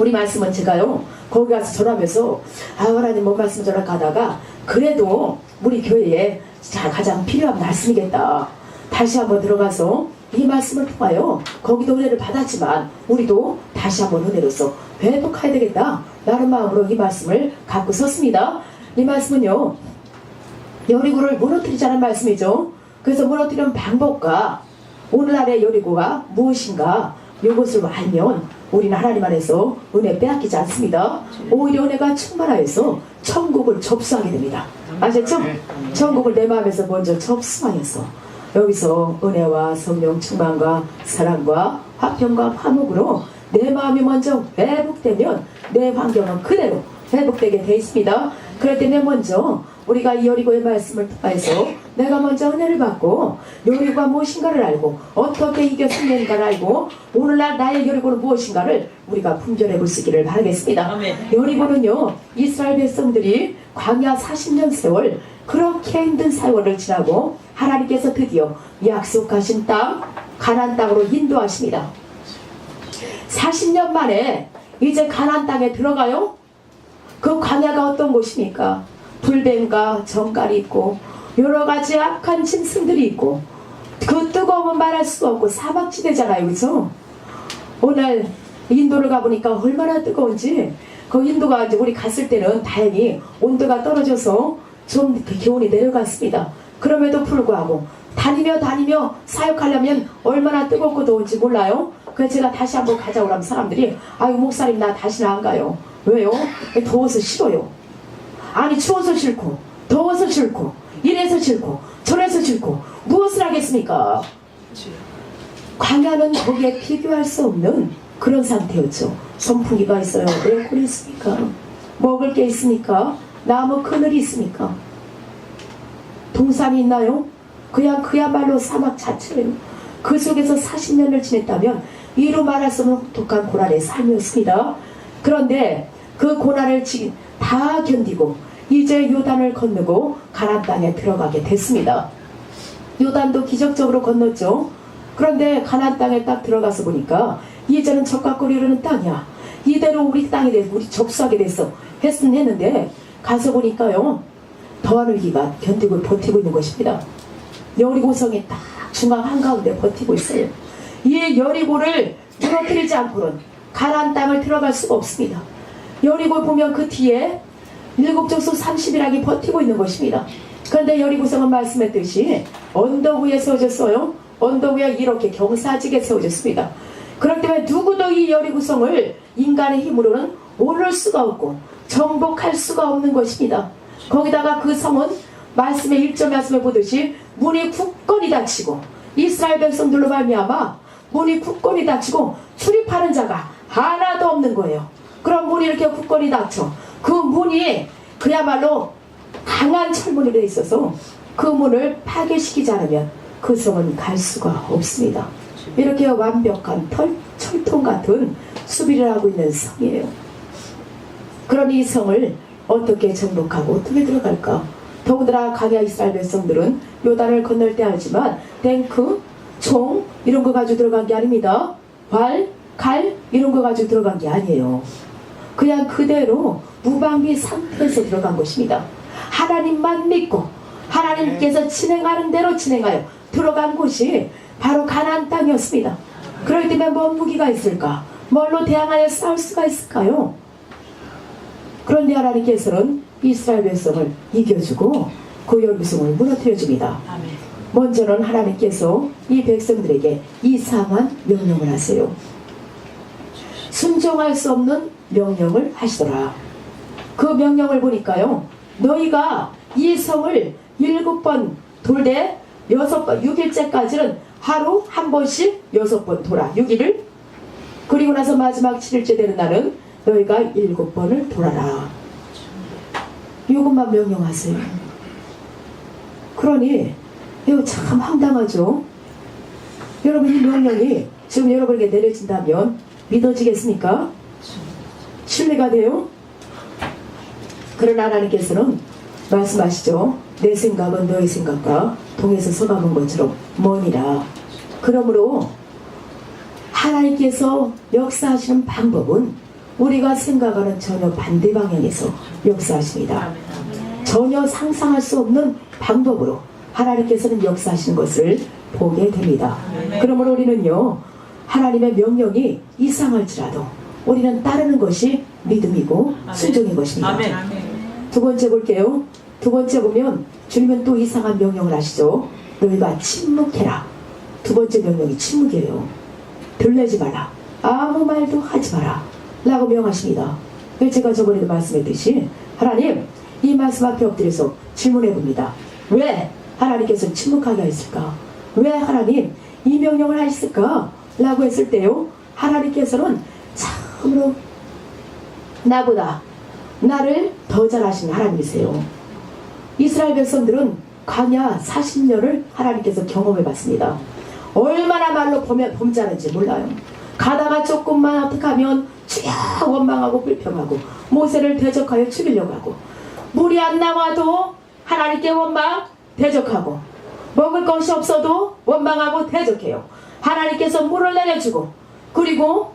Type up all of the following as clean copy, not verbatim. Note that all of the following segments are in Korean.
우리 말씀은 제가요 거기 가서 전하면서 하나님 뭔 말씀 전학하다가 그래도 우리 교회에 가장 필요한 말씀이겠다. 다시 한번 들어가서 이 말씀을 통하여 거기도 은혜를 받았지만 우리도 다시 한번 은혜로서 회복해야 되겠다 라는 마음으로 이 말씀을 갖고 섰습니다. 이 말씀은요 여리고를 무너뜨리자는 말씀이죠. 그래서 무너뜨리는 방법과 오늘날의 여리고가 무엇인가 이것을 알면 우리는 하나님 안에서 은혜 빼앗기지 않습니다. 오히려 은혜가 충만하여서 천국을 접수하게 됩니다. 아셨죠? 천국을 내 마음에서 먼저 접수하여서 여기서 은혜와 성령 충만과 사랑과 화평과 화목으로 내 마음이 먼저 회복되면 내 환경은 그대로 회복되게 되어 있습니다. 그럴 때는 먼저 우리가 이 여리고의 말씀을 통해서 내가 먼저 은혜를 받고 여리고가 무엇인가를 알고 어떻게 이겨 승리인가를 알고 오늘날 나의 여리고는 무엇인가를 우리가 분별해 볼 수 있기를 바라겠습니다. 여리고는요 이스라엘 백성들이 광야 40년 세월 그렇게 힘든 세월을 지나고 하나님께서 드디어 약속하신 땅 가나안 땅으로 인도하십니다. 40년 만에 이제 가나안 땅에 들어가요. 그 광야가 어떤 곳입니까? 불뱀과 정갈이 있고 여러가지 악한 짐승들이 있고 그 뜨거움은 말할 수가 없고 사막지대잖아요. 그죠? 오늘 인도를 가보니까 얼마나 뜨거운지 그 인도가 이제 우리 갔을 때는 다행히 온도가 떨어져서 좀 기온이 내려갔습니다. 그럼에도 불구하고 다니며 사역하려면 얼마나 뜨겁고 더운지 몰라요. 그래서 제가 다시 한번 가자고 하면 사람들이 아유 목사님 나 다시는 안 가요. 왜요? 더워서 싫어요. 아니 추워서 싫고 더워서 싫고 이래서 싫고 저래서 싫고 무엇을 하겠습니까? 광야는 거기에 비교할 수 없는 그런 상태였죠. 선풍기가 있어요. 에어컨이 있습니까? 먹을 게 있습니까? 나무 그늘이 있습니까? 동산이 있나요? 그냥 그야말로 사막 자체예요. 그 속에서 40년을 지냈다면 이루 말할 수 없는 혹독한 고난의 삶이었습니다. 그런데 그 고난을 다 견디고 이제 요단을 건너고 가나안 땅에 들어가게 됐습니다. 요단도 기적적으로 건넜죠. 그런데 가나안 땅에 딱 들어가서 보니까 이제는 적과 꿀이 흐르는 땅이야. 이대로 우리 땅이 돼서 우리 접수하게 됐어. 했는데 가서 보니까요 더한 위기가 견디고 버티고 있는 것입니다. 여리고성이 딱 중앙 한가운데 버티고 있어요. 이 여리고를 무너뜨리지 않고는 가나안 땅을 들어갈 수가 없습니다. 여리고 보면 그 뒤에 일곱 족속 30이락이 버티고 있는 것입니다. 그런데 여리고성은 말씀했듯이 언덕 위에 세워졌어요. 언덕 위에 이렇게 경사지게 세워졌습니다. 그렇기 때문에 누구도 이 여리고성을 인간의 힘으로는 오를 수가 없고 정복할 수가 없는 것입니다. 거기다가 그 성은 말씀의 1절 말씀에 보듯이 문이 굳건히 닫히고 이스라엘 백성들로 말미암아 문이 굳건히 닫히고 출입하는 자가 하나도 없는 거예요. 그럼 문이 이렇게 굳건히 닫혀 그 문이 그야말로 강한 철문으로 되어 있어서 그 문을 파괴시키지 않으면 그 성은 갈 수가 없습니다. 이렇게 완벽한 철통 같은 수비를 하고 있는 성이에요. 그런 이 성을 어떻게 정복하고 어떻게 들어갈까? 더군다나 광야 이스라엘 백성들은 요단을 건널 때 알지만 탱크, 총 이런 거 가지고 들어간 게 아닙니다. 왈, 칼 이런 거 가지고 들어간 게 아니에요. 그냥 그대로 무방비 상태에서 들어간 것입니다. 하나님만 믿고 하나님께서 진행하는 대로 진행하여 들어간 곳이 바로 가나안 땅이었습니다. 그럴 때면 뭔 무기가 있을까? 뭘로 대항하여 싸울 수가 있을까요? 그런데 하나님께서는 이스라엘 백성을 이겨주고 그 여리고성을 무너뜨려줍니다. 먼저는 하나님께서 이 백성들에게 이상한 명령을 하세요. 순종할 수 없는 명령을 하시더라. 그 명령을 보니까요 너희가 이 성을 7번 돌되 6번 6일째까지는 하루 한 번씩 6번 돌아 6일을 그리고 나서 마지막 7일째 되는 날은 너희가 7번을 돌아라. 이것만 명령하세요. 그러니 이거 참 황당하죠. 여러분 이 명령이 지금 여러분에게 내려진다면 믿어지겠습니까? 신뢰가 돼요? 그러나 하나님께서는 말씀하시죠. 내 생각은 너의 생각과 동에서 서가는 것처럼 머니라. 그러므로 하나님께서 역사하시는 방법은 우리가 생각하는 전혀 반대 방향에서 역사하십니다. 전혀 상상할 수 없는 방법으로 하나님께서는 역사하시는 것을 보게 됩니다. 그러므로 우리는요, 하나님의 명령이 이상할지라도 우리는 따르는 것이 믿음이고 순종의 것입니다. 두 번째 볼게요. 두 번째 보면 주님은 또 이상한 명령을 하시죠. 너희가 침묵해라. 두 번째 명령이 침묵이에요. 들레지 마라. 아무 말도 하지 마라 라고 명하십니다. 제가 저번에도 말씀했듯이 하나님, 이 말씀 앞에 엎드려서 질문해 봅니다. 왜 하나님께서 침묵하게 하셨을까? 왜 하나님 이 명령을 하셨을까? 라고 했을 때요, 하나님께서는 참으로 나보다 나를 더 잘 아시는 하나님이세요. 이스라엘 백성들은 광야 40년을 하나님께서 경험해 봤습니다. 얼마나 말로 범죄하는지 몰라요. 가다가 조금만 어떻게 하면 주야 원망하고 불평하고 모세를 대적하여 죽이려고 하고, 물이 안 나와도 하나님께 원망 대적하고, 먹을 것이 없어도 원망하고 대적해요. 하나님께서 물을 내려주고, 그리고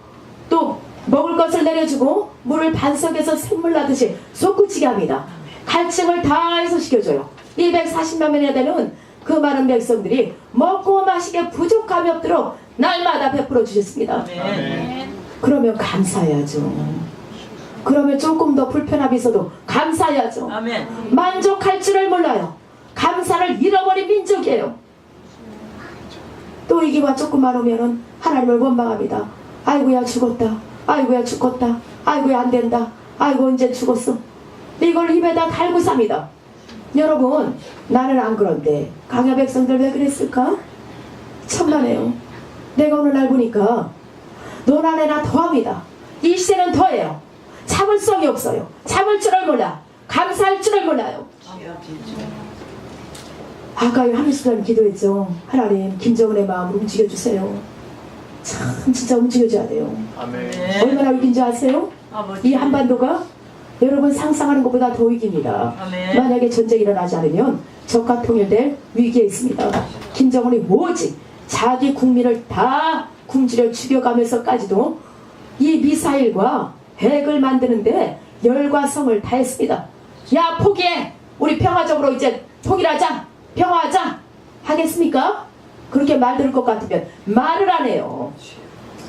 또 먹을 것을 내려주고 물을 반석에서 샘물 나듯이 솟구치게 합니다. 갈증을 다해서 시켜줘요. 240만 명이나 되는 그 많은 백성들이 먹고 마시게 부족함이 없도록 날마다 베풀어 주셨습니다. 그러면 감사해야죠. 그러면 조금 더 불편함이 있어도 감사해야죠. 만족할 줄을 몰라요. 감사를 잃어버린 민족이에요. 또 이기가 조금만 오면은 하나님을 원망합니다. 아이고야 죽었다. 아이고야 죽었다. 아이고야 안된다. 아이고 언제 죽었어. 이걸 입에다 달고 삽니다. 여러분, 나는 안 그런데 광야 백성들 왜 그랬을까? 천만에요. 내가 오늘 날 보니까 너나 내나 더합니다. 이 시대는 더해요. 참을성이 없어요. 참을 줄을 몰라. 감사할 줄을 몰라요. 아까 하늘수님 기도했죠. 하나님, 김정은의 마음을 움직여주세요. 참 진짜 움직여줘야 돼요. 아멘. 얼마나 위기인지 아세요? 이 한반도가 여러분 상상하는 것보다 더 위기입니다. 만약에 전쟁이 일어나지 않으면 적과 통일될 위기에 있습니다. 김정은이 오직 자기 국민을 다 굶주려 죽여가면서까지도 이 미사일과 핵을 만드는데 열과 성을 다했습니다. 야, 포기해. 우리 평화적으로 이제 통일하자. 평화하자. 하겠습니까? 그렇게 말 들을 것 같으면 말을 안 해요.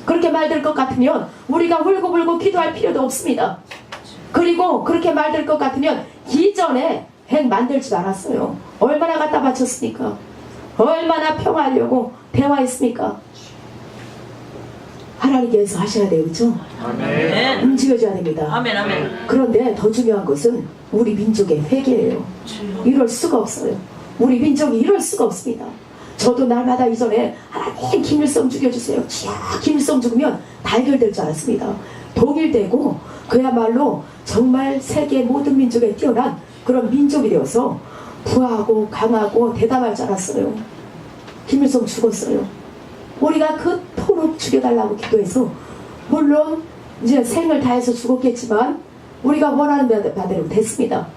그렇게 말 들을 것 같으면 우리가 울고불고 기도할 필요도 없습니다. 그리고 그렇게 말 들을 것 같으면 이전에 핵 만들지도 않았어요. 얼마나 갖다 바쳤습니까? 얼마나 평화하려고 대화했습니까? 하나님께서 하셔야 돼요. 그렇죠? 아멘. 움직여줘야 됩니다. 아멘, 아멘. 그런데 더 중요한 것은 우리 민족의 회개예요. 이럴 수가 없어요. 우리 민족이 이럴 수가 없습니다. 저도 날마다 이전에 하나님 김일성 죽여주세요. 김일성 죽으면 다 해결될 줄 알았습니다. 통일되고 그야말로 정말 세계 모든 민족에 뛰어난 그런 민족이 되어서 부하고 강하고 대담할 줄 알았어요. 김일성 죽었어요. 우리가 그토록 죽여달라고 기도해서 물론 이제 생을 다해서 죽었겠지만 우리가 원하는 바대로 됐습니다.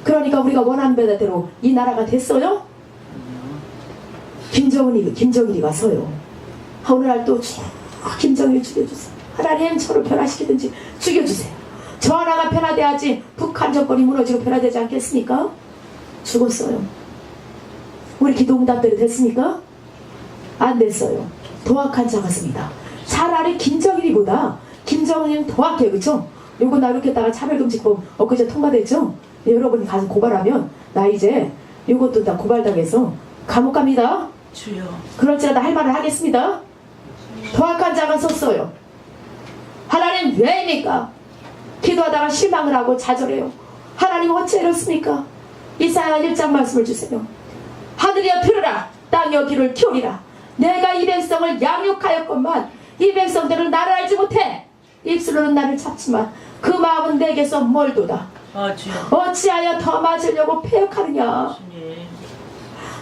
그러니까 우리가 원하는 바대로 이 나라가 됐어요. 김정일이가 서요. 오늘날 또 김정일 죽여주세요. 하나님 저를 변화시키든지 죽여주세요. 저 하나가 변화돼야지 북한 정권이 무너지고 변화되지 않겠습니까? 죽었어요. 우리 기도 응답대로 됐습니까? 안 됐어요. 더 악한 자가 있습니다. 차라리 김정일이보다 김정은은 더 악해요. 그쵸? 요거 나 이렇게 했다가 차별금지법 엊그제 통과됐죠? 여러분이 가서 고발하면 나 이제 요것도 다 고발당해서 감옥 갑니다. 주여. 그럴지라도 할 말을 하겠습니다. 더 악한 자가 섰어요. 하나님 왜입니까? 기도하다가 실망을 하고 좌절해요. 하나님 어째 이렇습니까? 이사야 1장 말씀을 주세요. 하늘이여 들으라. 땅이여 귀를 키우리라. 내가 이 백성을 양육하였건만 이 백성들은 나를 알지 못해. 입술로는 나를 찾지만 그 마음은 내게서 멀도다. 주여. 어찌하여 더 맞으려고 패역하느냐. 주님.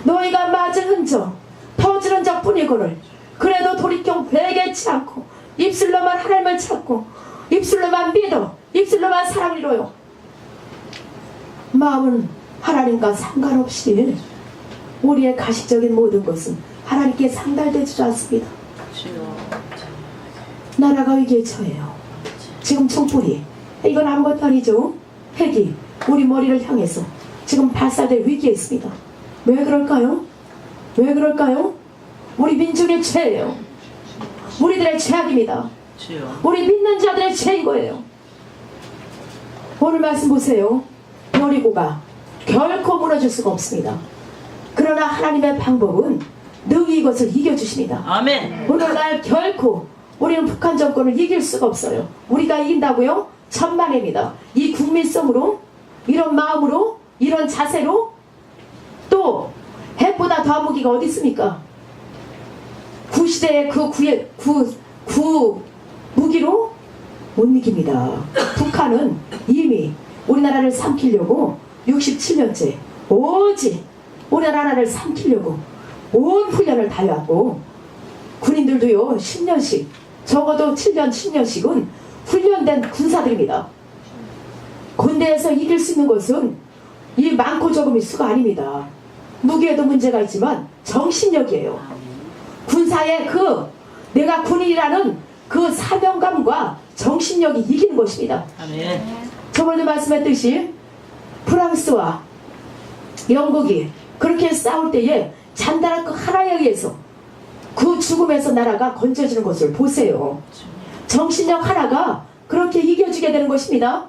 너희가 맞은 흔적 터지는 적뿐이거늘 그래도 돌이켜 회개치 않고 입술로만 하나님을 찾고 입술로만 믿어 입술로만 사랑을 이뤄요. 마음은 하나님과 상관없이 우리의 가식적인 모든 것은 하나님께 상달되지 않습니다. 주여. 나라가 위기에 처해요. 지금 총불이, 이건 아무것도 아니죠. 핵이 우리 머리를 향해서 지금 발사될 위기에 있습니다. 왜 그럴까요? 왜 그럴까요? 우리 민족의 죄예요. 우리들의 죄악입니다. 우리 믿는 자들의 죄인 거예요. 오늘 말씀 보세요. 여리고가 결코 무너질 수가 없습니다. 그러나 하나님의 방법은 능히 이것을 이겨주십니다. 아멘. 오늘날 결코 우리는 북한 정권을 이길 수가 없어요. 우리가 이긴다고요? 천만입니다. 이 국민성으로, 이런 마음으로, 이런 자세로, 또 핵보다 더한 무기가 어디 있습니까? 구시대의 구 무기로 못 이깁니다. 북한은 이미 우리나라를 삼키려고 67년째 오직 우리나라를 삼키려고 온 훈련을 다 해왔고, 군인들도요 10년씩, 적어도 7년 10년씩은 훈련된 군사들입니다. 군대에서 이길 수 있는 것은 이 많고 적음의 수가 아닙니다. 무기에도 문제가 있지만 정신력이에요. 군사의 내가 군인이라는 그 사명감과 정신력이 이기는 것입니다. 아멘. 저번에 말씀했듯이 프랑스와 영국이 그렇게 싸울 때에 잔다락 그 하나에 의해서 그 죽음에서 나라가 건져지는 것을 보세요. 정신력 하나가 그렇게 이겨주게 되는 것입니다.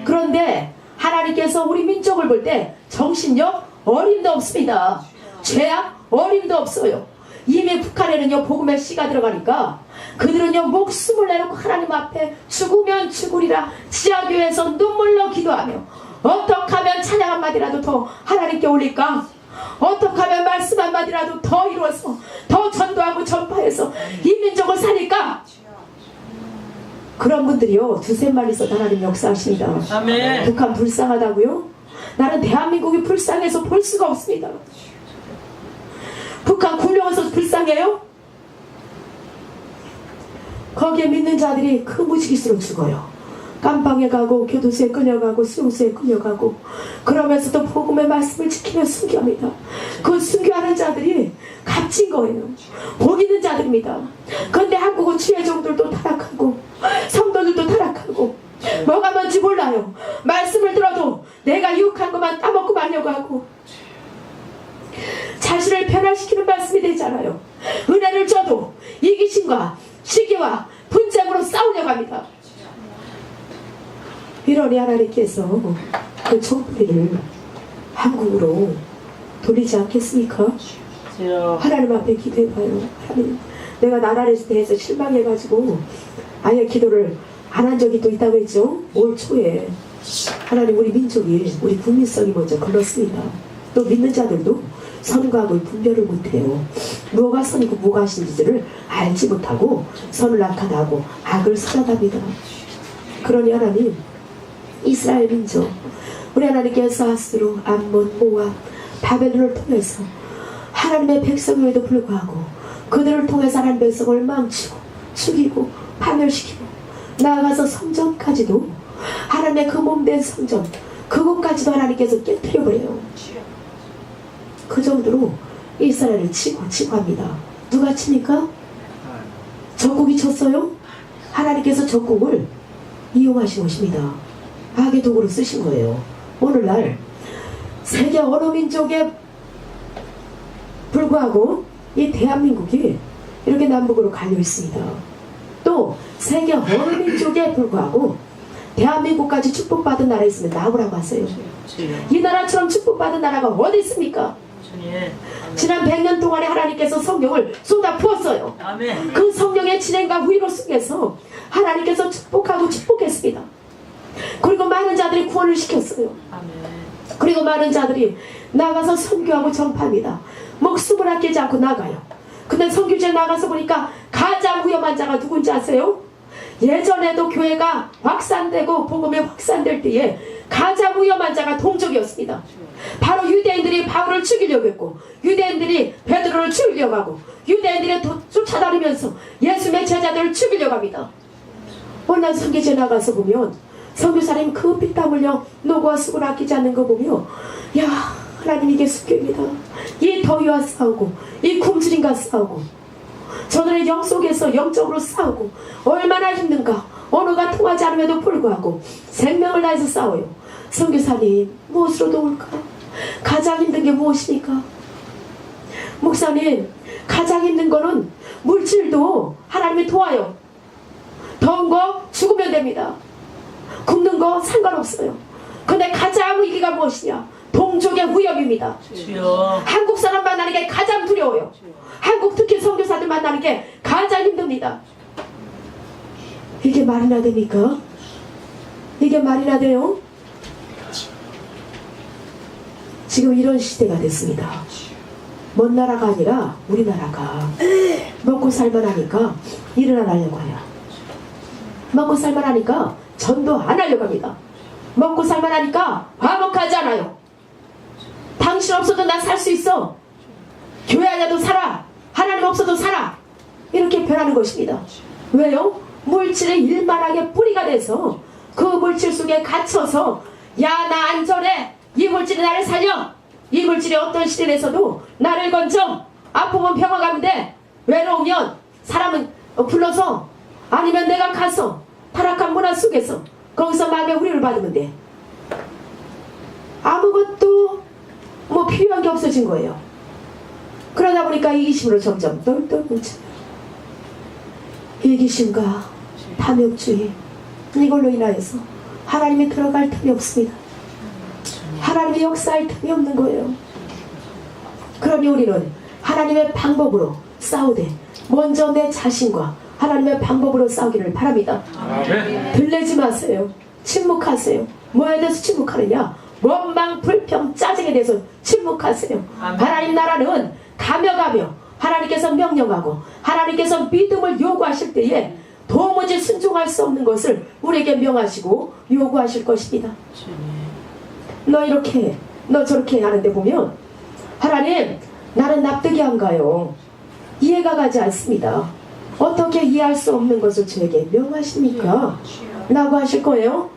그런데 하나님께서 우리 민족을 볼 때 정신력 어림도 없습니다. 죄악 어림도 없어요. 이미 북한에는요 복음의 씨가 들어가니까 그들은요 목숨을 내놓고 하나님 앞에 죽으면 죽으리라 지하교회에서 눈물로 기도하며, 어떻게 하면 찬양 한마디라도 더 하나님께 올릴까? 어떻게 하면 말씀 한마디라도 더 이루어서 더 전도하고 전파해서 이 민족을 살릴까? 그런 분들이요 두세 마리서 하나님 역사하십니다. 아멘. 북한 불쌍하다고요? 나는 대한민국이 불쌍해서 볼 수가 없습니다. 북한 굴려서 불쌍해요? 거기에 믿는 자들이 그 무지기수로 죽어요. 깜방에 가고 교도소에 끌려가고 수용소에 끌려가고, 그러면서도 복음의 말씀을 지키며 순교합니다. 그 순교하는 자들이 값진 거예요. 복 있는 자들입니다. 그런데 한국은 주의종들도 타락하고 성도들도 타락하고 뭐가 뭔지 몰라요. 말씀을 들어도 내가 유혹한 것만 따먹고 말려고 하고, 자신을 변화시키는 말씀이 되잖아요. 은혜를 줘도 이기심과 시기와 분쟁으로 싸우려고 합니다. 이러니 하나님께서 그 총부리를 한국으로 돌리지 않겠습니까? 하나님 앞에 기도해봐요. 하나님, 내가 나라에 대해서 실망해가지고 아예 기도를 안 한 적이 또 있다고 했죠. 올 초에 하나님, 우리 민족이, 우리 국민성이 먼저 걸렀습니다. 또 믿는 자들도 선과 악을 분별을 못해요. 뭐가 선이고 뭐가 악인지를 알지 못하고 선을 낙하하고 악을 선언합니다. 그러니 하나님, 이스라엘 민족, 우리 하나님께서 아스로, 암몬, 모압, 바벨론을 통해서 하나님의 백성임에도 불구하고 그들을 통해서 하나님 백성을 망치고 죽이고 파멸시키고, 나아가서 성전까지도, 하나님의 그 몸된 성전 그곳까지도 하나님께서 깨뜨려버려요. 그 정도로 이스라엘을 치고 합니다. 누가 칩니까? 적국이 쳤어요? 하나님께서 적국을 이용하신 것입니다. 악의 도구로 쓰신 거예요. 오늘날 세계 어느 민족에 불구하고 이 대한민국이 이렇게 남북으로 갈려 있습니다. 또 세계 어느 민족에 불구하고 대한민국까지 축복받은 나라에 있으면 나오라고 하세요. 이 나라처럼 축복받은 나라가 어디 있습니까? 지난 100년 동안에 하나님께서 성령을 쏟아 부었어요. 그 성령의 진행과 후일을 속에서 하나님께서 축복하고 축복했습니다. 그리고 많은 자들이 구원을 시켰어요. 그리고 많은 자들이 나가서 선교하고 전파합니다. 목숨을 아끼지 않고 나가요. 근데 선교지에 나가서 보니까 가장 위험한 자가 누군지 아세요? 예전에도 교회가 확산되고 복음이 확산될 때에 가장 위험한 자가 동족이었습니다. 바로 유대인들이 바울을 죽이려고 했고, 유대인들이 베드로를 죽이려고 하고, 유대인들이 쫓아다니면서 예수님의 제자들을 죽이려고 합니다. 오늘 선교지에 나가서 보면 선교사님 그 피땀 흘려 노고와 수고를 아끼지 않는 거 보며, 야, 하나님, 이게 숙교입니다. 이 더위와 싸우고 이 굶주림과 싸우고 저들의 영 속에서 영적으로 싸우고 얼마나 힘든가, 언어가 통하지 않음에도 불구하고 생명을 다해서 싸워요. 선교사님, 무엇으로 도울까? 가장 힘든 게 무엇입니까? 목사님, 가장 힘든 거는 물질도 하나님이 도와요. 더운 거 죽으면 됩니다. 굶는 거 상관없어요. 근데 가장 위기가 무엇이냐? 동족의 위협입니다. 한국 사람 만나는 게 가장 두려워요. 한국 특히 선교사들 만나는 게 가장 힘듭니다. 이게 말이나 됩니까? 이게 말이나 돼요? 지금 이런 시대가 됐습니다. 먼 나라가 아니라 우리나라가 먹고 살만하니까 일을 안 하려고 해요. 먹고 살만하니까 전도 안 하려고 합니다. 먹고 살만하니까 화목하지 않아요. 당신 없어도 나 살 수 있어. 교회 아니어도 살아. 하나님 없어도 살아. 이렇게 변하는 것입니다. 왜요? 물질의 일만하게 뿌리가 돼서 그 물질 속에 갇혀서 야, 나 안전해. 이 물질이 나를 살려. 이 물질이 어떤 시대에서도 나를 건져. 아프면 병원 가면 돼. 외로우면 사람은 불러서 아니면 내가 가서 타락한 문화 속에서 거기서 마음의 위로를 받으면 돼. 아무것도 뭐 필요한 게 없어진 거예요. 그러다 보니까 이기심으로 점점 똘똘 뭉쳐요. 이기심과 탐욕주의, 이걸로 인하여서 하나님이 들어갈 틈이 없습니다. 하나님의 역사할 틈이 없는 거예요. 그러니 우리는 하나님의 방법으로 싸우되 먼저 내 자신과 하나님의 방법으로 싸우기를 바랍니다. 들리지 마세요. 침묵하세요. 뭐에 대해서 침묵하느냐? 원망, 불평, 짜증에 대해서 침묵하세요. 하나님 나라는 가며 하나님께서 명령하고 하나님께서 믿음을 요구하실 때에 도무지 순종할 수 없는 것을 우리에게 명하시고 요구하실 것입니다. 너 이렇게 해, 너 저렇게 하는데 보면 하나님, 나는 납득이 안 가요. 이해가 가지 않습니다. 어떻게 이해할 수 없는 것을 저에게 명하십니까? 라고 하실 거예요.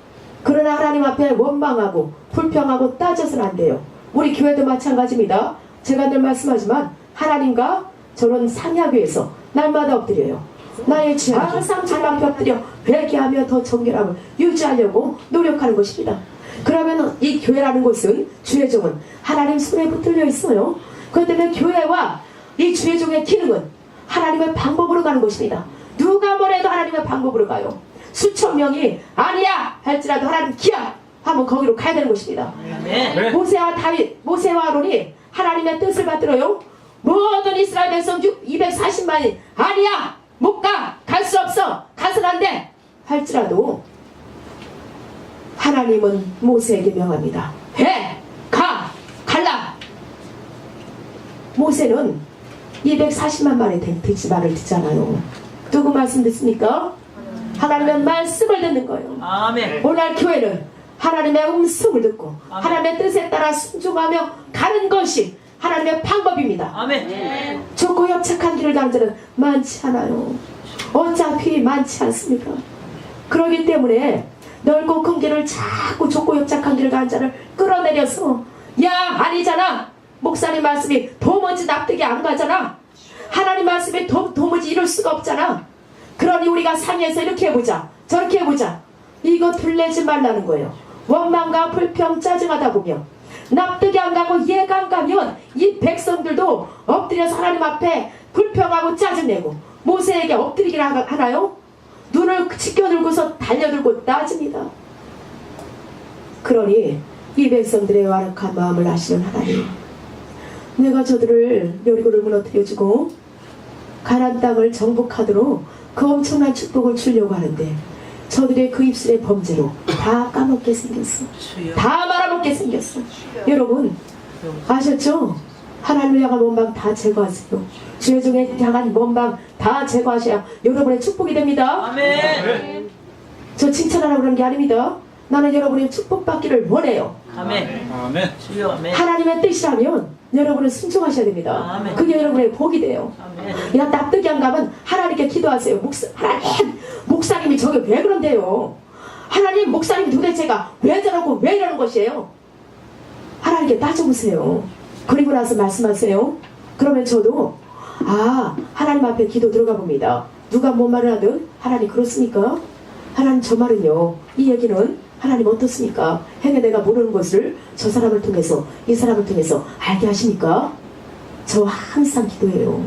그러나 하나님 앞에 원망하고 불평하고 따져서는 안 돼요. 우리 교회도 마찬가지입니다. 제가 늘 말씀하지만 하나님과 저는 상약위에서 날마다 엎드려요. 나의 죄 항상 주님 앞에 엎드려 회개하며 더 정결함을 유지하려고 노력하는 것입니다. 그러면 이 교회라는 곳은 주의 종은 하나님 손에 붙들려 있어요. 그렇기 때문에 교회와 이 주의 종의 기능은 하나님의 방법으로 가는 것입니다. 누가 뭐래도 하나님의 방법으로 가요. 수천 명이 아니야 할지라도 하나님 기야 하면 거기로 가야 되는 것입니다. 네. 모세와 다윗, 모세와 아론이 하나님의 뜻을 받들어요. 모든 이스라엘 백성 240만이 아니야 못 가, 갈 수 없어, 가서는 안 돼 할지라도 하나님은 모세에게 명합니다. 해, 가, 갈라. 모세는 240만 마리 듣지 말을 듣잖아요. 누구 말씀 듣습니까? 하나님의 말씀을 듣는 거예요. 아멘. 오늘 교회는 하나님의 음성을 듣고 아멘. 하나님의 뜻에 따라 순종하며 가는 것이 하나님의 방법입니다. 아멘. 좁고 협착한 길을 가는 자는 많지 않아요. 어차피 많지 않습니까? 그러기 때문에 넓고 큰 길을 자꾸 좁고 협착한 길을 가는 자를 끌어내려서 야, 아니잖아. 목사님 말씀이 도무지 납득이 안 가잖아. 하나님 말씀이 도무지 이룰 수가 없잖아. 그러니 우리가 상해서 이렇게 해보자, 저렇게 해보자. 이거 들리지 말라는 거예요. 원망과 불평, 짜증하다 보면 납득이 안 가고 이해가 안 가면 이 백성들도 엎드려서 하나님 앞에 불평하고 짜증내고 모세에게 엎드리기를 하나요? 눈을 치켜들고서 달려들고 따집니다. 그러니 이 백성들의 완악한 마음을 아시는 하나님, 내가 저들을 여리고를 무너뜨려주고 가나안 땅을 정복하도록 그 엄청난 축복을 주려고 하는데 저들의 그 입술의 범죄로 다 까먹게 생겼어. 다 말아먹게 생겼어. 여러분 아셨죠? 하나님을 향한 원망 다 제거하세요. 주의 종에 향한 원망 다 제거하셔야 여러분의 축복이 됩니다. 아멘. 저 칭찬하라고 그러는 게 아닙니다. 나는 여러분이 축복받기를 원해요. 아멘. 아멘. 하나님의 뜻이라면 여러분은 순종하셔야 됩니다. 아멘. 그게 여러분의 복이 돼요. 아멘. 야, 납득이 안 가면 하나님께 기도하세요. 하나님, 목사님이 저게 왜 그런데요? 하나님, 목사님 도대체가 왜 저러고 왜 이러는 것이에요? 하나님께 따져보세요. 그리고 나서 말씀하세요. 그러면 저도 하나님 앞에 기도 들어가 봅니다. 누가 뭔 말을 하든 하나님 그렇습니까? 하나님 저 말은요, 이 얘기는 하나님 어떻습니까? 행여 내가 모르는 것을 저 사람을 통해서 이 사람을 통해서 알게 하십니까? 저 항상 기도해요.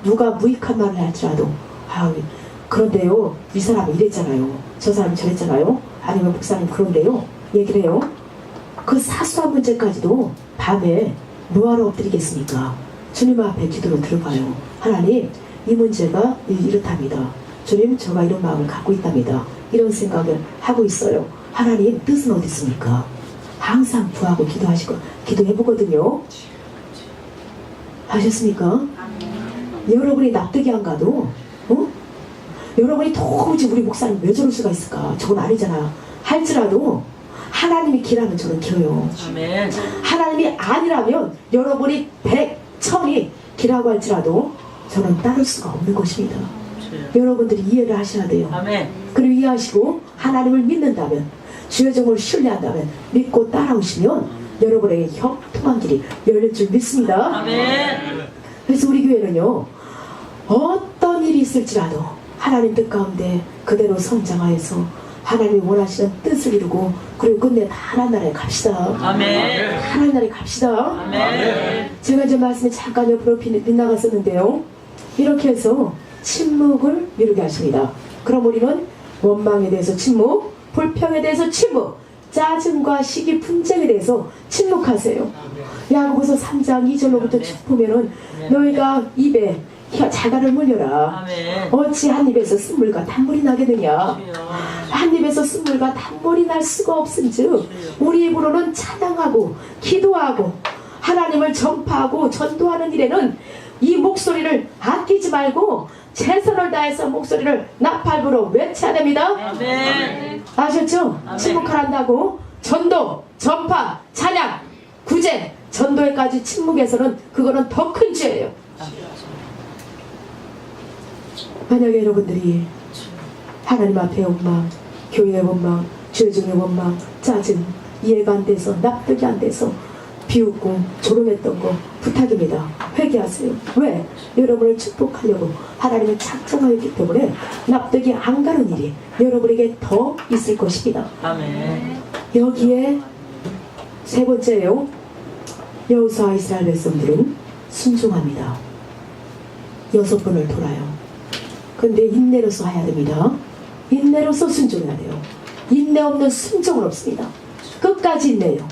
누가 무익한 말을 할지라도 그런데요 이 사람이 이랬잖아요, 저 사람이 저랬잖아요, 아니면 목사님 그런데요 얘기를 해요. 그 사소한 문제까지도 밤에 뭐하러 엎드리겠습니까? 주님 앞에 기도로 들어가요. 하나님 이 문제가 이렇답니다. 주님 제가 이런 마음을 갖고 있답니다. 이런 생각을 하고 있어요. 하나님 뜻은 어디 있습니까? 항상 구하고 기도해보거든요. 아셨습니까? 여러분이 납득이 안 가도 여러분이 도무지 우리 목사님 왜 저럴 수가 있을까? 저건 아니잖아 할지라도 하나님이 길하면 저는 길어요. 아멘. 하나님이 아니라면 여러분이 100, 1000이 길하고 할지라도 저는 따를 수가 없는 것입니다. 여러분들이 이해를 하셔야 돼요. 아멘. 그리고 이해하시고 하나님을 믿는다면, 주의 종을 신뢰한다면, 믿고 따라오시면 여러분에게 형통한 길이 열릴 줄 믿습니다. 아멘. 그래서 우리 교회는요, 어떤 일이 있을지라도 하나님 뜻 가운데 그대로 성장하여서 하나님이 원하시는 뜻을 이루고, 그리고 끝내 하나님 나라에 갑시다. 아멘. 하나님 나라에 갑시다. 아멘. 제가 이제 말씀에 잠깐 옆으로 빗나갔었는데요, 이렇게 해서 침묵을 이루게 하십니다. 그럼 우리는 원망에 대해서 침묵, 불평에 대해서 침묵, 짜증과 시기 분쟁에 대해서 침묵하세요. 야고보서 3장 2절로부터 쭉 보면은 너희가 입에 자갈을 물려라. 아멘. 어찌 한 입에서 쓴물과 단물이 나겠느냐. 한 입에서 쓴물과 단물이 날 수가 없은즉 우리 입으로는 찬양하고 기도하고 하나님을 전파하고 전도하는 일에는 이 목소리를 아끼지 말고 최선을 다해서 목소리를 나팔부로 외쳐야 됩니다. 아멘. 아셨죠? 아멘. 침묵하란다고 전도, 전파, 찬양, 구제, 전도에까지 침묵해서는 그거는 더 큰 죄예요. 만약에 여러분들이 하나님 앞에 원망, 교회의 원망, 주의 종의 원망, 짜증, 이해가 안 돼서 납득이 안 돼서 비웃고 조롱했던 거 부탁입니다. 회개하세요. 왜? 여러분을 축복하려고 하나님은 작정하였기 때문에 납득이 안 가는 일이 여러분에게 더 있을 것입니다. 아멘. 여기에 세 번째요, 여호수아와 이스라엘 백성들은 순종합니다. 6번을 돌아요. 근데 인내로서 해야 됩니다. 인내로서 순종해야 돼요. 인내 없는 순종은 없습니다. 끝까지 인내요.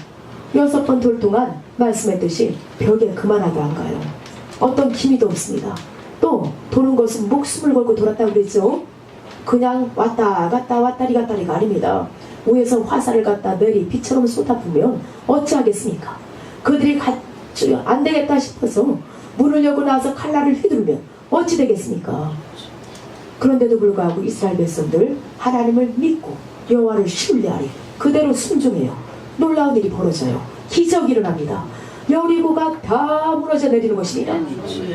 6번 돌 동안 말씀했듯이 벽에 그만하도 안 가요. 어떤 기미도 없습니다. 또 도는 것은 목숨을 걸고 돌았다고 그랬죠. 그냥 왔다 갔다 왔다리 갔다리가 아닙니다. 위에서 화살을 갖다 내리 비처럼 쏟아부으면 어찌하겠습니까? 그들이 안 되겠다 싶어서 문을 열고 나서 칼날을 휘두르면 어찌 되겠습니까? 그런데도 불구하고 이스라엘 백성들 하나님을 믿고 여호와를 신뢰하리 그대로 순종해요. 놀라운 일이 벌어져요. 기적이 일어납니다. 여리고가 다 무너져 내리는 것입니다.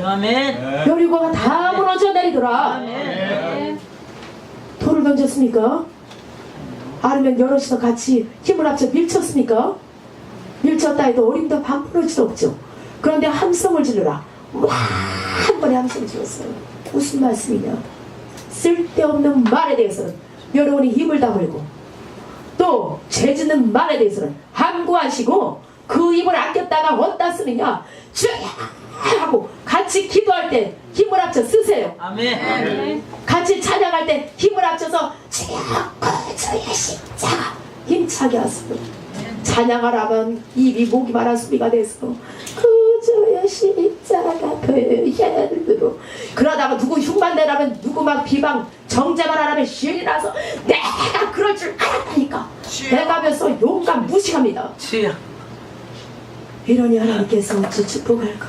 아멘. 여리고가 다 무너져 내리더라. 아멘. 돌을 던졌습니까? 아니면 여럿이서 같이 힘을 합쳐 밀쳤습니까? 밀쳤다 해도 어림도 반풀어질 수 없죠. 그런데 함성을 지르라. 와, 한 번에 함성을 질렀어요. 무슨 말씀이냐? 쓸데없는 말에 대해서는 여러분이 힘을 다물고, 또 죄짓는 말에 대해서는 함구하시고, 그 힘을 아꼈다가 어디다 쓰느냐? 하고 같이 기도할 때 힘을 합쳐 쓰세요. 아멘. 같이 찬양할 때 힘을 합쳐서 주의 십자가 힘차게 하세요. 찬양하라면 입이 목이 마른 수비가 돼서 그저의 십자가 그의 그러다가 누구 흉만 내라면 누구 막 비방 정죄만 하라면 시인이 나서 내가 그럴 줄 알았다니까 내가 하면서 용감 무식합니다. 주여. 이러니 하나님께서 어찌 축복할까?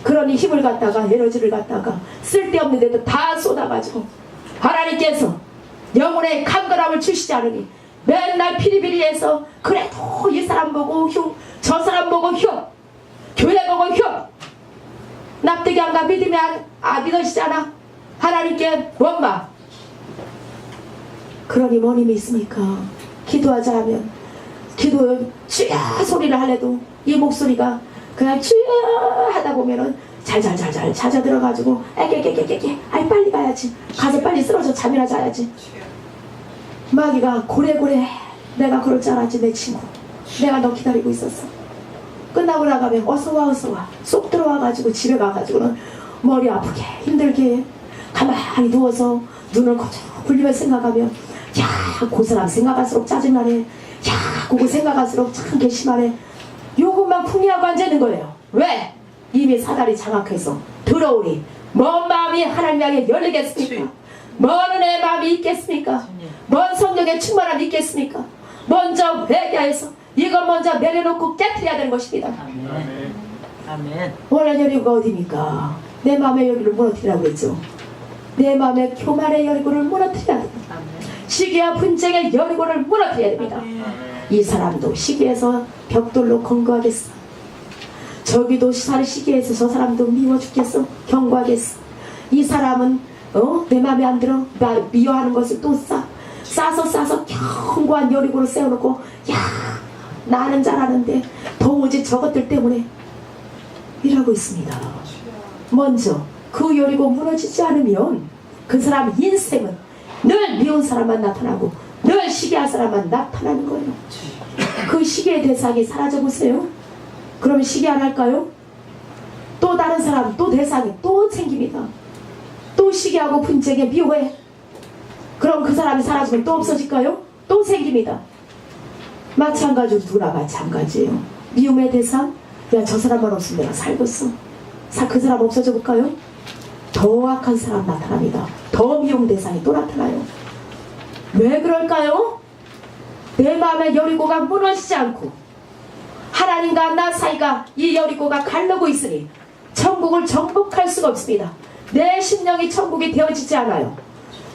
그러니 힘을 갖다가 에너지를 갖다가 쓸데없는 데도 다 쏟아가지고 하나님께서 영혼의 강건함을 주시지 않으니 맨날 피리피리해서 그래도 이 사람 보고 흉, 저 사람 보고 흉, 교회 보고 흉, 납득이 안 가 믿음이 안 믿어지지 않아 하나님께 원망. 그러니 뭔 힘이 있습니까? 기도하자 하면 기도 주여 소리를 하려도 이 목소리가 그냥 주여 하다 보면은 잘잘잘잘 찾아 들어가지고 애깨깨깨깨깨 아이 빨리 가야지. 가서 빨리 쓰러져 잠이나 자야지. 마귀가 고래고래 내가 그럴 줄 알았지 내 친구. 내가 너 기다리고 있었어. 끝나고 나가면 어서와 어서와 쏙 들어와가지고 집에 가가지고는 머리 아프게 힘들게 가만히 누워서 눈을 거쳐 굴리며 생각하면 야, 그 사람 생각할수록 짜증나네. 야, 그거 생각할수록 참 괘씸하네. 요것만 풍미하고 앉아있는 거예요. 왜? 이미 사다리 장악해서 들어오니 먼 마음이 하나님 향해 열리겠습니까? 먼 은혜의 마음이 있겠습니까? 먼 성령의 충만함이 있겠습니까? 먼저 회개해서 이것 먼저 내려놓고 깨뜨려야 되는 것입니다. 아멘. 아멘. 원래 여리고가 어디입니까? 내 마음의 여리를 무너뜨리라고 했죠. 내 마음의 교만의 여리고를 무너뜨려야 됩니다. 아멘. 시기와 분쟁의 여리고를 무너뜨려야 됩니다. 이 사람도 시기에서 벽돌로 건거하겠어. 저기도 시기에서 저 사람도 미워 죽겠어. 경고하겠어. 이 사람은 내 마음에 안 들어. 나 미워하는 것을 또 싸서 견고한 여리고를 세워놓고 야 나는 잘하는데 도무지 저것들 때문에 이러고 있습니다. 먼저 그 여리고 무너지지 않으면 그 사람 인생은 늘 미운 사람만 나타나고 늘 시기할 사람만 나타나는 거예요. 그 시기의 대상이 사라져 보세요. 그러면 시기 안 할까요? 또 다른 사람 또 대상이 또 생깁니다. 또 시기하고 분쟁에 미워해. 그럼 그 사람이 사라지면 또 없어질까요? 또 생깁니다. 마찬가지로 누구나 마찬가지예요. 미움의 대상, 야 저 사람만 없으면 내가 살겠어. 그 사람 없어져 볼까요? 더 악한 사람 나타납니다. 더 미움 대상이 또 나타나요. 왜 그럴까요? 내 마음의 여리고가 무너지지 않고 하나님과 나 사이가 이 여리고가 갈르고 있으니 천국을 정복할 수가 없습니다. 내 심령이 천국이 되어지지 않아요.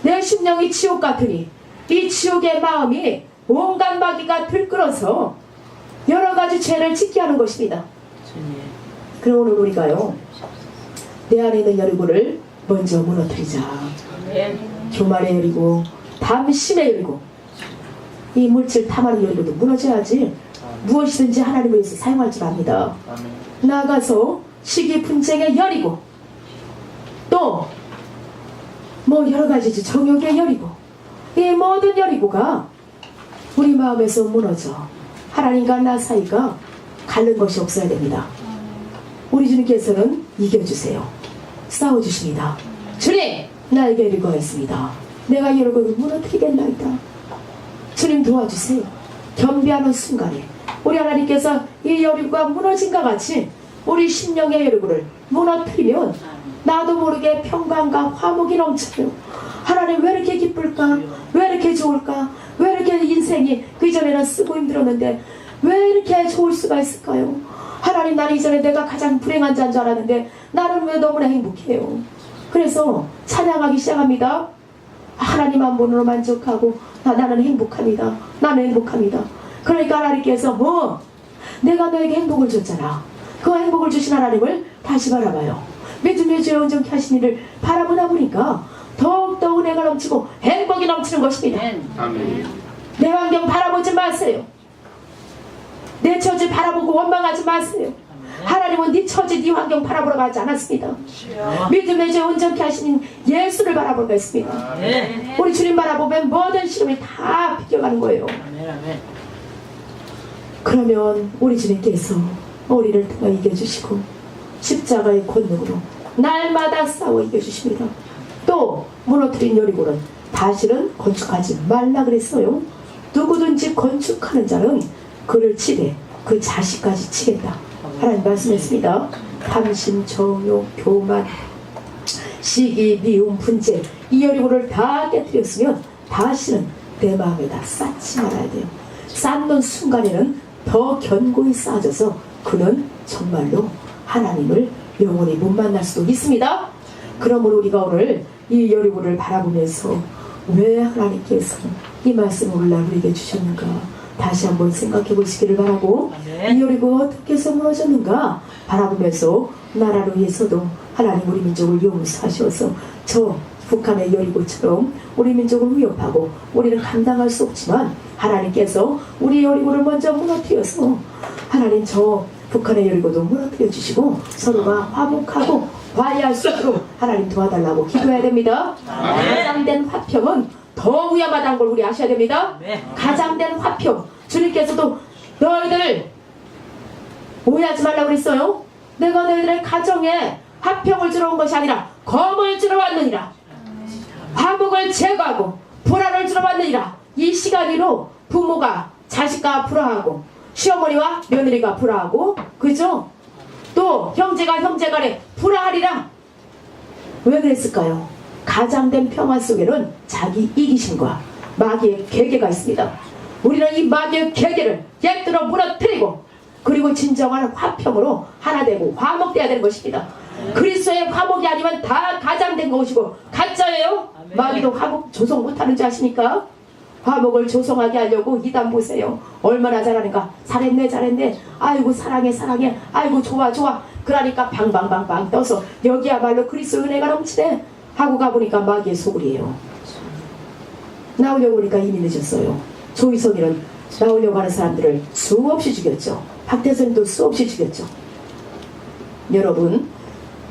내 심령이 지옥 같으니 이 지옥의 마음이 온갖 마귀가 들끓어서 여러 가지 죄를 짓게 하는 것입니다. 그럼 오늘 우리가요 내 안에 있는 여리고를 먼저 무너뜨리자. 교만의 여리고, 담심의 여리고, 이 물질 탐하는 여리고도 무너져야지 무엇이든지 하나님을 위해서 사용할 줄 압니다. 나아가서 시기 분쟁의 여리고, 또 뭐 여러가지지 정욕의 여리고, 이 모든 여리고가 우리 마음에서 무너져 하나님과 나 사이가 갈른 것이 없어야 됩니다. 우리 주님께서는 이겨주세요. 싸워주십니다. 주님 나에게 여리고였습니다. 내가 여리고를 무너뜨리겠나이다. 주님 도와주세요. 겸비하는 순간에 우리 하나님께서 이 여리고가 무너진과 같이 우리 심령의 여리고를 무너뜨리면 나도 모르게 평강과 화목이 넘쳐요. 하나님 왜 이렇게 기쁠까? 왜 이렇게 좋을까? 왜 이렇게 인생이 그 이전에는 쓰고 힘들었는데 왜 이렇게 좋을 수가 있을까요? 하나님 나는 이전에 내가 가장 불행한 자인 줄 알았는데 나는 왜 너무나 행복해요. 그래서 찬양하기 시작합니다. 하나님 한 분으로 만족하고 나는 행복합니다. 나는 행복합니다. 그러니까 하나님께서 내가 너에게 행복을 줬잖아. 그 행복을 주신 하나님을 다시 바라봐요. 믿음의 죄 온전케 하신 이를 바라보다 보니까 더욱더 은혜가 넘치고 행복이 넘치는 것입니다. 아멘. 내 환경 바라보지 마세요. 내 처지 바라보고 원망하지 마세요. 하나님은 네 처지 네 환경 바라보러 가지 않았습니다. 믿음의 죄 온전케 하신 예수를 바라보러 갔습니다. 우리 주님 바라보면 모든 시름이 다 비껴가는 거예요. 그러면 우리 주님께서 우리를 통해 이겨주시고 십자가의 권능으로 날마다 싸워 이겨주십니다. 또 무너뜨린 여리고는 다시는 건축하지 말라 그랬어요. 누구든지 건축하는 자는 그를 치되 그 자식까지 치겠다. 하나님 말씀했습니다. 탐심, 정욕, 교만, 시기, 미움, 분쟁 이 여리고를 다 깨뜨렸으면 다시는 내 마음에다 쌓지 말아야 돼요. 쌓는 순간에는 더 견고히 쌓아져서 그는 정말로 하나님을 영원히 못 만날 수도 있습니다. 그러므로 우리가 오늘 이 여리고를 바라보면서 왜 하나님께서 이 말씀을 오늘 우리에게 주셨는가 다시 한번 생각해 보시기를 바라고, 이 여리고가 어떻게 해서 무너졌는가 바라보면서 나라를 위해서도 하나님 우리 민족을 용서하셔서 저 북한의 여리고처럼 우리 민족을 위협하고 우리는 감당할 수 없지만 하나님께서 우리 여리고를 먼저 무너뜨려서 하나님 저 북한의 열고도 무너뜨려 주시고 서로가 화목하고 화해할 수 있도록 하나님 도와달라고 기도해야 됩니다. 가장된 화평은 더 위험하다는 걸 우리 아셔야 됩니다. 가장된 화평, 주님께서도 너희들 오해하지 말라고 그랬어요. 내가 너희들의 가정에 화평을 주러 온 것이 아니라 검을 주러 왔느니라. 화목을 제거하고 불화를 주러 왔느니라. 이 시간으로 부모가 자식과 불화하고 시어머니와 며느리가 불화하고, 그죠? 또 형제가 형제간에 불화하리라. 왜 그랬을까요? 가장된 평화 속에는 자기 이기심과 마귀의 계계가 있습니다. 우리는 이 마귀의 계계를 깨뜨려 무너뜨리고, 그리고 진정한 화평으로 하나 되고 화목돼야 되는 것입니다. 그리스도의 화목이 아니면 다 가장된 것이고 가짜예요. 마귀도 화목 조성 못하는 줄 아십니까? 화목을 조성하게 하려고 이단 보세요. 얼마나 잘하는가. 잘했네 잘했네. 아이고 사랑해 사랑해. 아이고 좋아 좋아. 그러니까 방방방방 떠서 여기야말로 그리스도 은혜가 넘치네 하고 가보니까 마귀의 소굴이에요. 나오려고 보니까 이미 늦었어요. 조이성이는 나오려고 하는 사람들을 수없이 죽였죠. 박태선도 수없이 죽였죠. 여러분,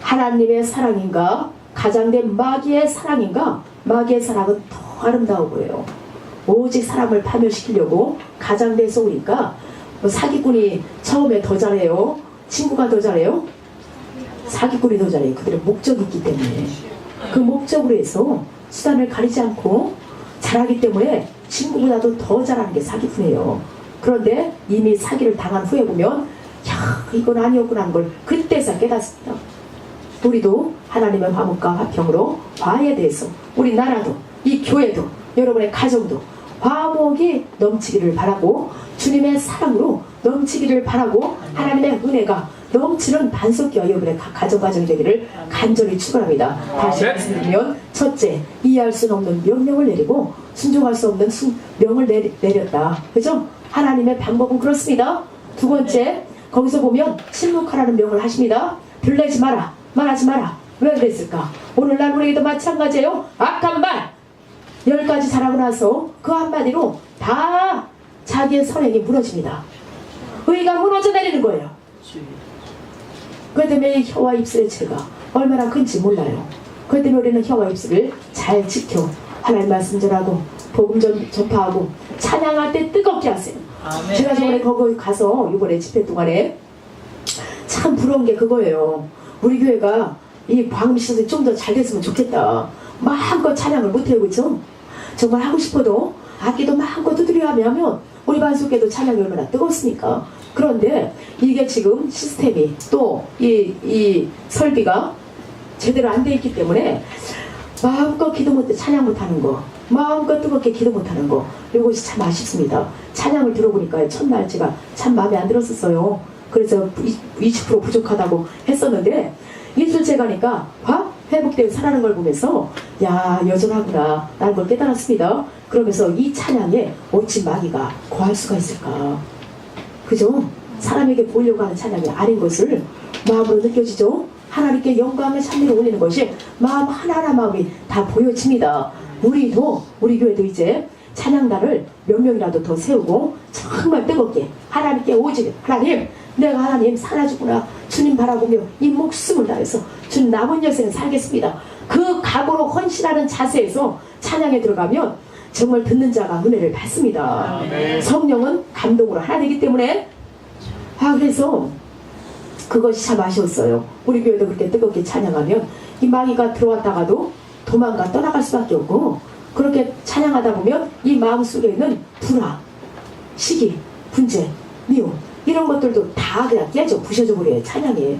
하나님의 사랑인가 가장된 마귀의 사랑인가? 마귀의 사랑은 더 아름다워 보여요. 오직 사람을 파멸시키려고 가장된 소굴이니까 뭐 사기꾼이 처음에 더 잘해요? 친구가 더 잘해요? 사기꾼이 더 잘해요. 그들의 목적이 있기 때문에. 그 목적으로 해서 수단을 가리지 않고 잘하기 때문에 친구보다도 더 잘하는 게 사기꾼이에요. 그런데 이미 사기를 당한 후에 보면 야 이건 아니었구나 하는 걸 그때서 깨닫습니다. 우리도 하나님의 화목과 화평으로 화해에 대해서 우리 나라도 이 교회도 여러분의 가정도 화목이 넘치기를 바라고 주님의 사랑으로 넘치기를 바라고 하나님의 은혜가 넘치는 반석기와 여러분의 가정이 되기를 간절히 축원합니다. 다시 말씀드리면 첫째, 이해할 수 없는 명령을 내리고 순종할 수 없는 명을 내렸다. 그죠? 하나님의 방법은 그렇습니다. 두 번째, 거기서 보면 침묵하라는 명을 하십니다. 들레지 마라, 말하지 마라. 왜 그랬을까? 오늘날 우리에게도 마찬가지예요. 악한 말 10가지 잘하고 나서 그 한마디로 다 자기의 선행이 무너집니다. 의가 무너져 내리는 거예요. 그 때문에 혀와 입술의 죄가 얼마나 큰지 몰라요. 그 때문에 우리는 혀와 입술을 잘 지켜 하나님 말씀 전하고 복음 전파하고 찬양할 때 뜨겁게 하세요. 아멘. 제가 저번에 거기 가서 이번에 집회 동안에 참 부러운 게 그거예요. 우리 교회가 이 방음 시설이 좀 더 잘 됐으면 좋겠다. 마음껏 찬양을 못해요. 그렇죠? 정말 하고 싶어도 악기도 마음껏 두드려 하면 우리 반석에도 찬양이 얼마나 뜨겁습니까? 그런데 이게 지금 시스템이 또 이 설비가 제대로 안 돼 있기 때문에 마음껏 기도 못해 찬양 못하는 거, 마음껏 뜨겁게 기도 못하는 거, 이것이 참 아쉽습니다. 찬양을 들어보니까 첫날 제가 참 마음에 안 들었었어요. 그래서 20% 부족하다고 했었는데 일주일째 가니까 회복되어 살아가는 걸 보면서 야 여전하구나 라는 걸 깨달았습니다. 그러면서 이 찬양에 어찌 마귀가 거할 수가 있을까? 그죠? 사람에게 보이려고 하는 찬양이 아닌 것을 마음으로 느껴지죠? 하나님께 영광의 찬미를 올리는 것이 마음 하나하나 마음이 다 보여집니다. 우리도 우리 교회도 이제 찬양단을 몇 명이라도 더 세우고 정말 뜨겁게 하나님께 오직 하나님 내가 하나님 살아주구나 주님 바라보며 이 목숨을 다해서 주님 남은 여생을 살겠습니다. 그 각오로 헌신하는 자세에서 찬양에 들어가면 정말 듣는 자가 은혜를 받습니다. 성령은 감동으로 하나 되기 때문에 그래서 그것이 참 아쉬웠어요. 우리 교회도 그렇게 뜨겁게 찬양하면 이 마귀가 들어왔다가도 도망가 떠나갈 수밖에 없고 그렇게 찬양하다 보면 이 마음속에 있는 불화, 시기, 분재, 미움 이런 것들도 다 그냥 깨져 부셔져 버려요. 찬양에.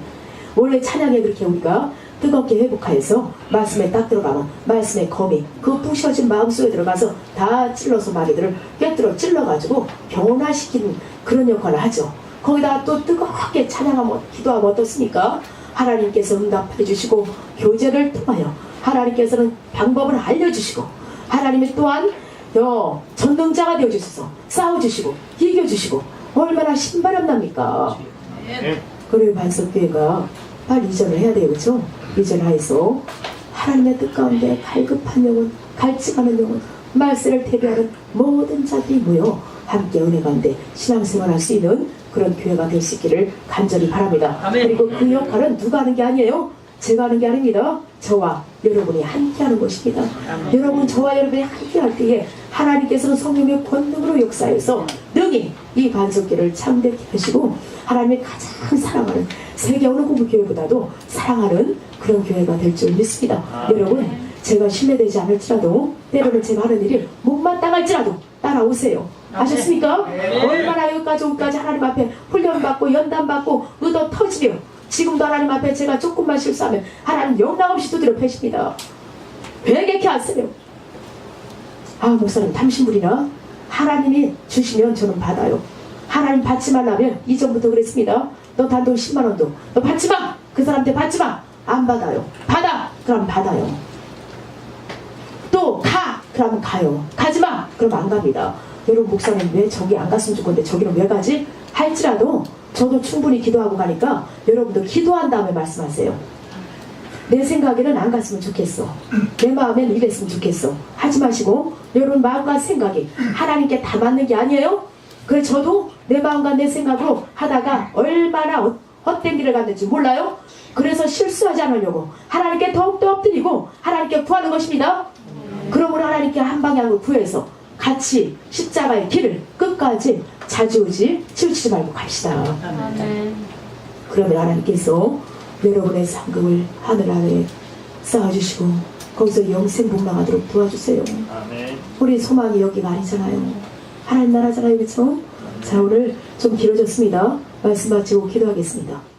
원래 찬양에 그렇게 우리가 뜨겁게 회복하여서 말씀에 딱 들어가면 말씀의 검이 그 부셔진 마음속에 들어가서 다 찔러서 마귀들을 깨뜨려 찔러가지고 병원화시키는 그런 역할을 하죠. 거기다가 또 뜨겁게 찬양하면 기도하면 어떻습니까? 하나님께서 응답해 주시고 교제를 통하여 하나님께서는 방법을 알려주시고 하나님이 또한 전능자가 되어주셔서 싸워주시고 이겨주시고 얼마나 신바람납니까? 그리고 반석교회가 빨리 이전을 해야 돼요. 그렇죠? 이전하여서 하나님의 뜻 가운데 갈급한 영혼 갈증하는 영혼 말세를 대비하는 모든 자들이 모여 함께 은혜 가운데 신앙생활할 수 있는 그런 교회가 될 수 있기를 간절히 바랍니다. 아멘. 그리고 그 역할은 누가 하는 게 아니에요. 제가 하는 게 아닙니다. 저와 여러분이 함께 하는 것입니다. 아멘. 여러분, 저와 여러분이 함께 할 때에 하나님께서는 성령의 권능으로 역사해서 능히 이 반석기를 참되게 하시고 하나님이 가장 사랑하는 세계 어느 공부교회보다도 사랑하는 그런 교회가 될 줄 믿습니다. 아멘. 여러분, 제가 신뢰되지 않을지라도 때로는 제가 하는 일이 못마땅할지라도 따라오세요. 아셨습니까? 네. 얼마나 여기까지 오기까지 하나님 앞에 훈련받고 연단받고 의도 터지며 지금도 하나님 앞에 제가 조금만 실수하면 하나님 영락없이 두드려 패십니다. 배격히 하세요. 아, 목사님 탐심물이나 하나님이 주시면 저는 받아요. 하나님 받지 말라면 이전부터 그랬습니다. 너 단돈 10만원도 너 받지 마. 그 사람한테 받지 마. 안 받아요. 받아. 그럼 받아요. 또 가. 그러면 가요. 가지 마. 그럼 안 갑니다. 여러분, 목사님 왜 저기 안 갔으면 좋겠는데 저기는 왜 가지? 할지라도 저도 충분히 기도하고 가니까 여러분도 기도한 다음에 말씀하세요. 내 생각에는 안 갔으면 좋겠어. 내 마음에는 이랬으면 좋겠어. 하지 마시고 여러분 마음과 생각이 하나님께 다 맞는 게 아니에요. 그래서 저도 내 마음과 내 생각으로 하다가 얼마나 헛된 길을 갔는지 몰라요. 그래서 실수하지 않으려고 하나님께 더욱더 엎드리고 하나님께 구하는 것입니다. 그러므로 하나님께 한 방향을 구해서 같이 십자가의 길을 끝까지 자주우지 치우치지 말고 갑시다. 아멘. 그러면 하나님께서 여러분의 상급을 하늘 아래 쌓아주시고 거기서 영생복락하도록 도와주세요. 아멘. 우리 소망이 여기가 아니잖아요. 하나님 나라잖아요. 그렇죠? 자, 오늘 좀 길어졌습니다. 말씀 마치고 기도하겠습니다.